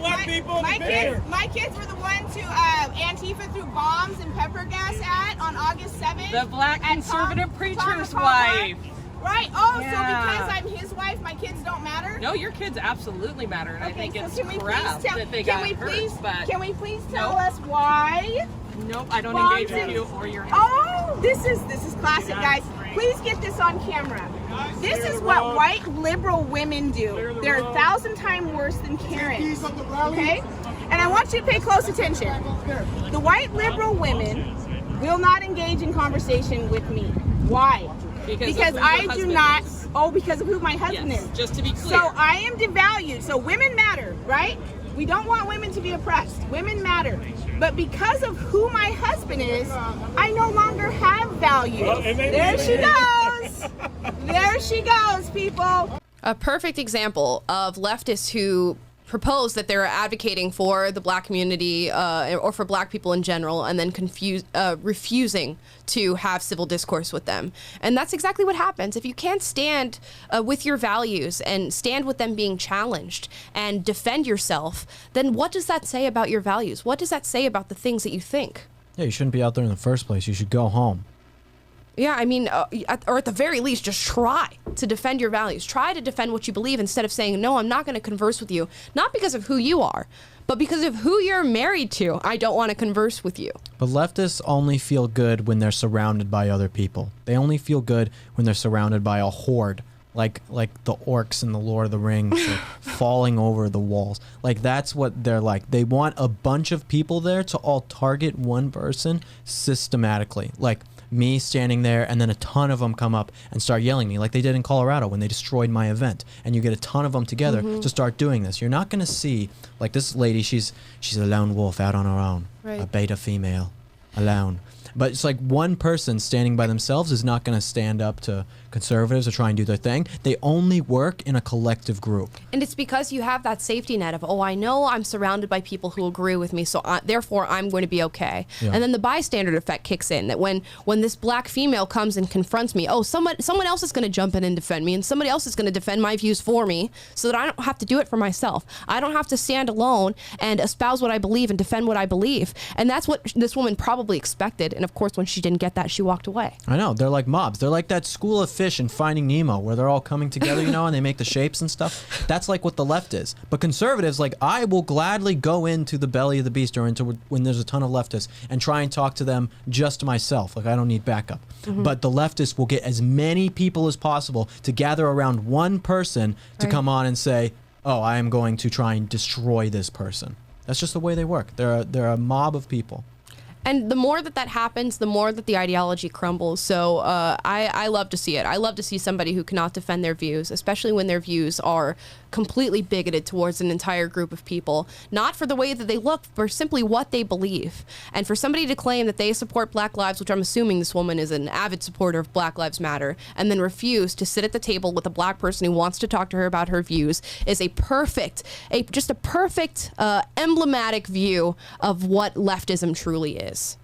black people in the picture. My kids were the ones who Antifa threw bombs and pepper gas at on August 7th. The black conservative preacher's wife. Right. Oh, so because I'm his wife, my kids don't matter? No, your kids absolutely matter, and Okay, I think so it's can we crap please that they got hurt. But can we please tell us why? nope, I don't bombs engage with and- you or your husband. Oh, this is classic, guys. Please get this on camera. This is what white liberal women do. They're 1,000 times worse than Karens. Okay? And I want you to pay close attention. The white liberal women will not engage in conversation with me. Why? Because I do not. Oh, because of who my husband is. Just to be clear. So I am devalued. So women matter, right? We don't want women to be oppressed. Women matter. But because of who my husband is, I no longer have value. There she goes. There she goes, people. A perfect example of leftists who propose that they're advocating for the black community or for black people in general, and then refusing to have civil discourse with them. And that's exactly what happens. If you can't stand with your values and stand with them being challenged and defend yourself, then what does that say about your values? What does that say about the things that you think? Yeah, you shouldn't be out there in the first place. You should go home. Yeah, I mean, or at the very least, just try to defend your values. Try to defend what you believe instead of saying, no, I'm not going to converse with you. Not because of who you are, but because of who you're married to. I don't want to converse with you. But leftists only feel good when they're surrounded by other people. They only feel good when they're surrounded by a horde, like the orcs in the Lord of the Rings, like falling over the walls. Like, that's what they're like. They want a bunch of people there to all target one person systematically. Like me standing there, and then a ton of them come up and start yelling at me, like they did in Colorado when they destroyed my event. And you get a ton of them together to start doing this. You're not going to see, like this lady, she's a lone wolf out on her own, Right. a beta female, alone. But it's like one person standing by themselves is not going to stand up to conservatives or try and do their thing. They only work in a collective group. And it's because you have that safety net of, oh, I know I'm surrounded by people who agree with me, so therefore I'm going to be okay. Yeah. And then the bystander effect kicks in, that when this black female comes and confronts me, oh, someone else is going to jump in and defend me, and somebody else is going to defend my views for me so that I don't have to do it for myself. I don't have to stand alone and espouse what I believe and defend what I believe. And that's what this woman probably expected. And of course, when she didn't get that, she walked away. I know. They're like mobs. They're like that school of fish in Finding Nemo where they're all coming together, you know, and they make the shapes and stuff. That's like what the left is. But conservatives, like, I will gladly go into the belly of the beast or into when there's a ton of leftists and try and talk to them just myself. Like, I don't need backup. But the leftists will get as many people as possible to gather around one person to come on and say, oh, I am going to try and destroy this person. That's just the way they work. They're a mob of people. And the more that happens, the more that the ideology crumbles. So I love to see it. I love to see somebody who cannot defend their views, especially when their views are completely bigoted towards an entire group of people, not for the way that they look, for simply what they believe. And for somebody to claim that they support Black Lives, which I'm assuming this woman is an avid supporter of Black Lives Matter, and then refuse to sit at the table with a black person who wants to talk to her about her views, is just a perfect emblematic view of what leftism truly is.